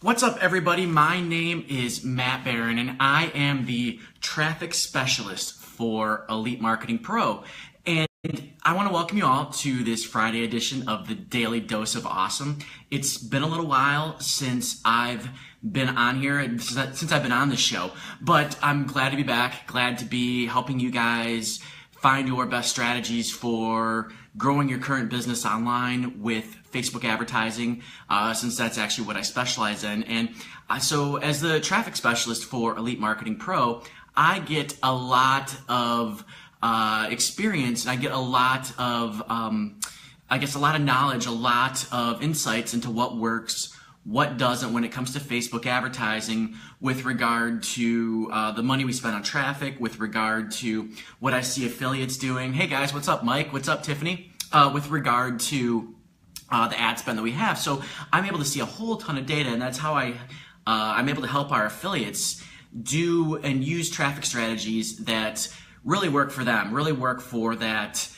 What's up, everybody? My name is Matt Barron, and I am the traffic specialist for Elite Marketing Pro. And I want to welcome you all to this Friday edition of the Daily Dose of Awesome. It's been a little while since I've been on here, since I've been on this show, but I'm glad to be back, glad to be helping you guys find your best strategies for growing your current business online with Facebook advertising, since that's actually what I specialize in. And so as the traffic specialist for Elite Marketing Pro, I get a lot of experience. I get a lot of, I guess, a lot of knowledge, a lot of insights into what works, what doesn't when it comes to Facebook advertising, with regard to the money we spend on traffic, with regard to what I see affiliates doing. Hey guys, what's up, Mike? What's up, Tiffany? With regard to the ad spend that we have. So I'm able to see a whole ton of data, and that's how I'm able to help our affiliates do and use traffic strategies that really work for them, really work for that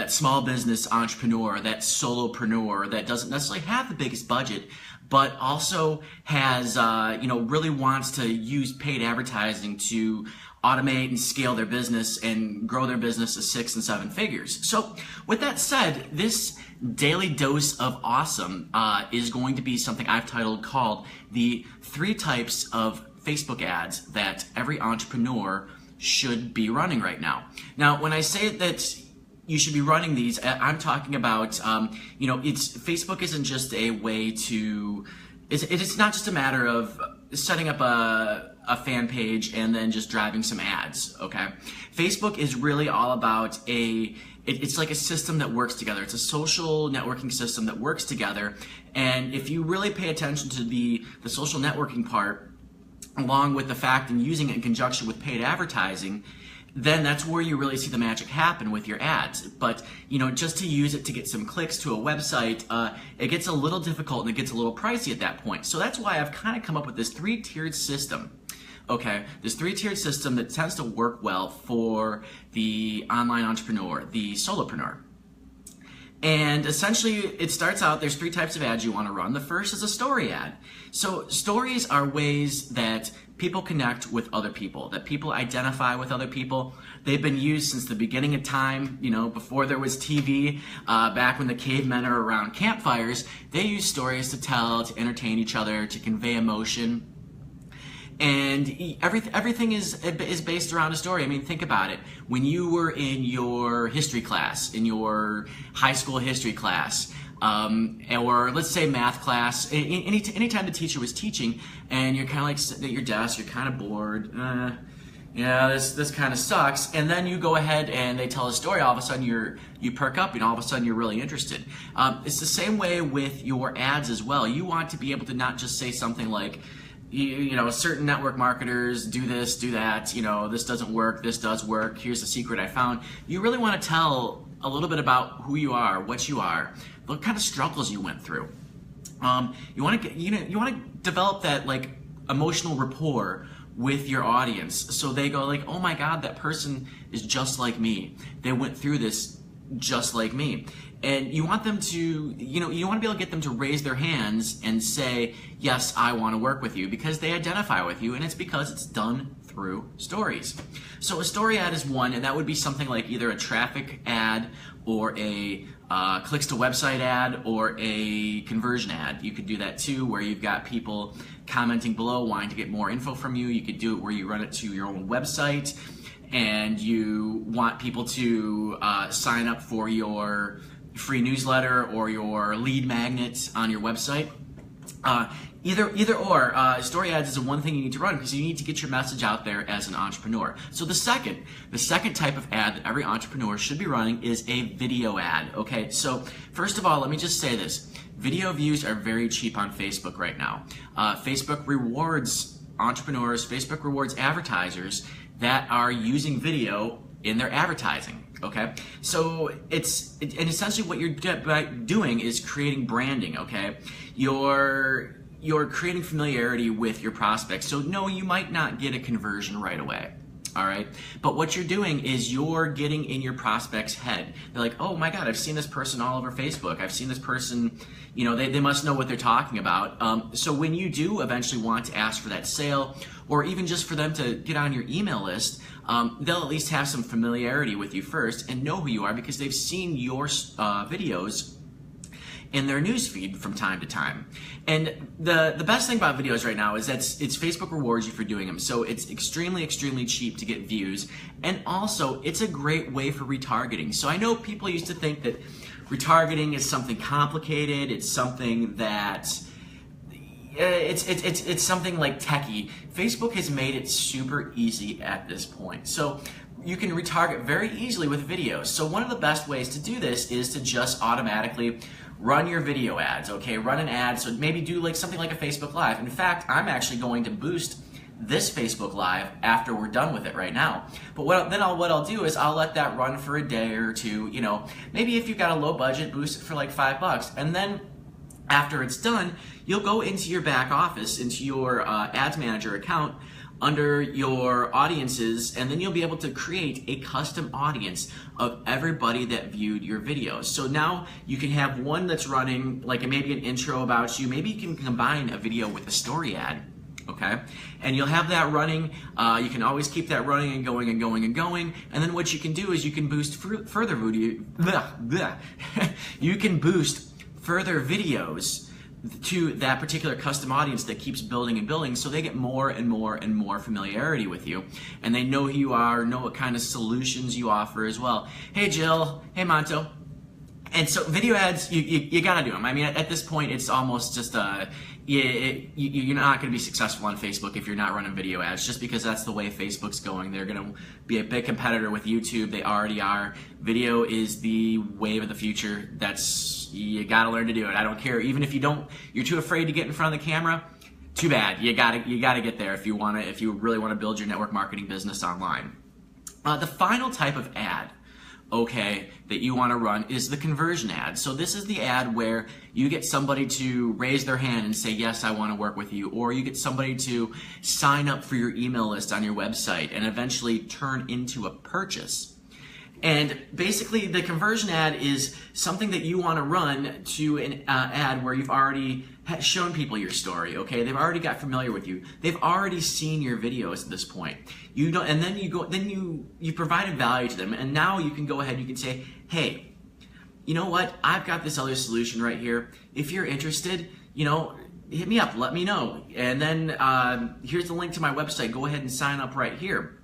small business entrepreneur, that solopreneur that doesn't necessarily have the biggest budget, but also has, really wants to use paid advertising to automate and scale their business and grow their business to 6 and 7 figures. So with that said, this daily dose of awesome is going to be something I've called the 3 types of Facebook ads that every entrepreneur should be running right now. Now, when I say that you should be running these, I'm talking about, Facebook isn't just a way to, it's not just a matter of setting up a fan page and then just driving some ads, okay? Facebook is really all about it's like a system that works together. It's a social networking system that works together. And if you really pay attention to the social networking part, along with the fact and using it in conjunction with paid advertising, then that's where you really see the magic happen with your ads. But, just to use it to get some clicks to a website, it gets a little difficult and it gets a little pricey at that point. So that's why I've kind of come up with this 3-tiered system. Okay, this 3-tiered system that tends to work well for the online entrepreneur, the solopreneur. And essentially, it starts out, there's 3 types of ads you want to run. The first is a story ad. So stories are ways that people connect with other people, that people identify with other people. They've been used since the beginning of time, before there was TV, back when the cavemen are around campfires. They use stories to tell, to entertain each other, to convey emotion. And everything is based around a story. I mean, think about it. When you were in your history class, in your high school history class, or let's say math class, anytime the teacher was teaching, and you're kind of like sitting at your desk, you're kind of bored, this kind of sucks, and then you go ahead and they tell a story, all of a sudden you perk up, and all of a sudden you're really interested. It's the same way with your ads as well. You want to be able to not just say something like, certain network marketers do this, do that, this doesn't work, this does work, here's the secret I found. You really want to tell a little bit about who you are, what you are, what kind of struggles you went through. You want to develop that emotional rapport with your audience, so they go like, oh my God, that person is just like me. They went through this just like me. And you want them to, you want to be able to get them to raise their hands and say, yes, I want to work with you, because they identify with you, and it's because it's done through stories. So a story ad is one, and that would be something like either a traffic ad or a clicks to website ad or a conversion ad. You could do that too, where you've got people commenting below wanting to get more info from you. You could do it where you run it to your own website, and you want people to sign up for your free newsletter or your lead magnet on your website. Either or, story ads is the one thing you need to run, because you need to get your message out there as an entrepreneur. So the second type of ad that every entrepreneur should be running is a video ad. Okay, so first of all, let me just say this. Video views are very cheap on Facebook right now. Facebook rewards entrepreneurs, Facebook rewards advertisers that are using video in their advertising. Okay, so and essentially what you're doing is creating branding. Okay, you're creating familiarity with your prospects. So no, you might not get a conversion right away. All right. But what you're doing is you're getting in your prospect's head. They're like, oh my God, I've seen this person all over Facebook. I've seen this person, you know, they must know what they're talking about. So when you do eventually want to ask for that sale, or even just for them to get on your email list, they'll at least have some familiarity with you first and know who you are because they've seen your videos in their newsfeed from time to time. And the best thing about videos right now is that it's Facebook rewards you for doing them. So it's extremely, extremely cheap to get views. And also, it's a great way for retargeting. So I know people used to think that retargeting is something complicated. It's something that it's something like techie. Facebook has made it super easy at this point. So you can retarget very easily with videos. So one of the best ways to do this is to just automatically run your video ads, okay? Run an ad, so maybe do like something like a Facebook Live. In fact, I'm actually going to boost this Facebook Live after we're done with it right now. But what I'll do is I'll let that run for a day or two, you know, maybe if you've got a low budget, boost it for like $5. And then after it's done, you'll go into your back office, into your Ads Manager account, under your audiences, and then you'll be able to create a custom audience of everybody that viewed your videos. So now you can have one that's running like maybe an intro about you. Maybe you can combine a video with a story ad, okay? And you'll have that running. You can always keep that running and going and going and going. And then what you can do is you can boost further video. You can boost further videos to that particular custom audience that keeps building and building, so they get more and more and more familiarity with you, and they know who you are, know what kind of solutions you offer as well. Hey Jill, hey Monto. And so video ads, you gotta do them. I mean, at this point, it's almost just you're not going to be successful on Facebook if you're not running video ads, just because that's the way Facebook's going. They're going to be a big competitor with YouTube. They already are. Video is the wave of the future. You got to learn to do it. I don't care. Even if you're too afraid to get in front of the camera, too bad. You got to get there if you really want to build your network marketing business online. The final type of ad, okay, that you want to run is the conversion ad. So this is the ad where you get somebody to raise their hand and say, yes, I want to work with you, or you get somebody to sign up for your email list on your website and eventually turn into a purchase. And basically the conversion ad is something that you want to run to an ad where you've already shown people your story, okay? They've already got familiar with you. They've already seen your videos at this point. And then you provided value to them, and now you can go ahead and you can say, hey, you know what? I've got this other solution right here. If you're interested, you know, hit me up, let me know. And then here's the link to my website. Go ahead and sign up right here.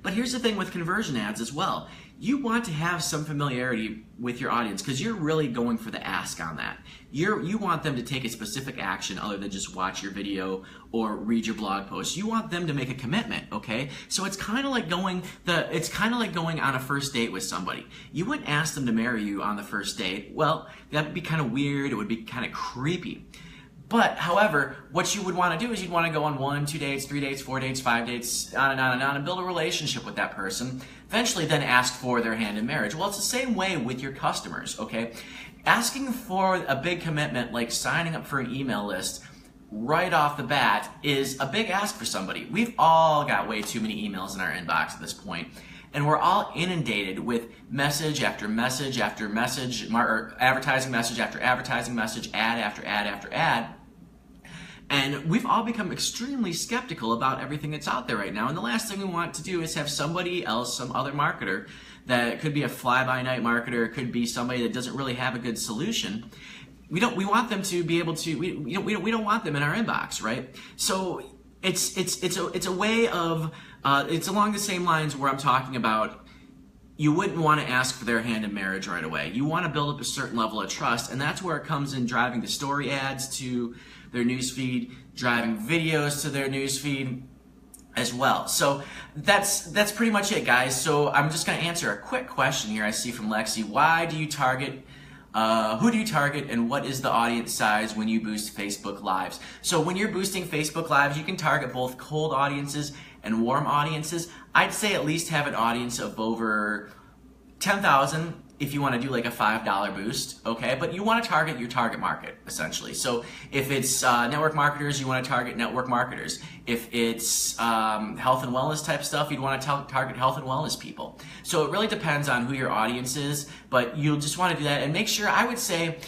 But here's the thing with conversion ads as well. You want to have some familiarity with your audience because you're really going for the ask on that. You want them to take a specific action other than just watch your video or read your blog post. You want them to make a commitment, okay? So it's kind of like going on a first date with somebody. You wouldn't ask them to marry you on the first date. Well, that would be kind of weird. It would be kind of creepy. But, however, what you would want to do is you'd want to go on 1, 2 dates, 3 dates, 4 dates, 5 dates, on and on and on, and build a relationship with that person. Eventually then ask for their hand in marriage. Well, it's the same way with your customers, okay? Asking for a big commitment like signing up for an email list right off the bat is a big ask for somebody. We've all got way too many emails in our inbox at this point. And we're all inundated with message after message after message, or advertising message after advertising message, ad after ad after ad. And we've all become extremely skeptical about everything that's out there right now. And the last thing we want to do is have somebody else, some other marketer, that could be a fly-by-night marketer, it could be somebody that doesn't really have a good solution. We want them to be able to. We don't want them in our inbox, right? So it's a way of. It's along the same lines where I'm talking about. You wouldn't want to ask for their hand in marriage right away. You want to build up a certain level of trust, and that's where it comes in driving the story ads to their newsfeed, driving videos to their newsfeed as well. So that's pretty much it, guys. So I'm just going to answer a quick question here I see from Lexi. Why do you target, who do you target, and what is the audience size when you boost Facebook Lives? So when you're boosting Facebook Lives, you can target both cold audiences and warm audiences. I'd say at least have an audience of over 10,000 if you want to do like a $5 boost, okay? But you want to target your target market, essentially. So if it's network marketers, you want to target network marketers. If it's health and wellness type stuff, you'd want to target health and wellness people. So it really depends on who your audience is, but you'll just want to do that and make sure, I would say,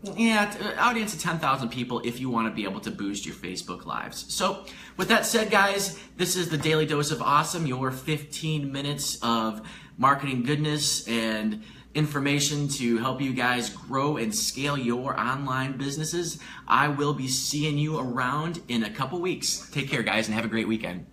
audience of 10,000 people if you want to be able to boost your Facebook Lives. So with that said, guys, this is the Daily Dose of Awesome, your 15 minutes of marketing goodness and information to help you guys grow and scale your online businesses. I will be seeing you around in a couple weeks. Take care, guys, and have a great weekend.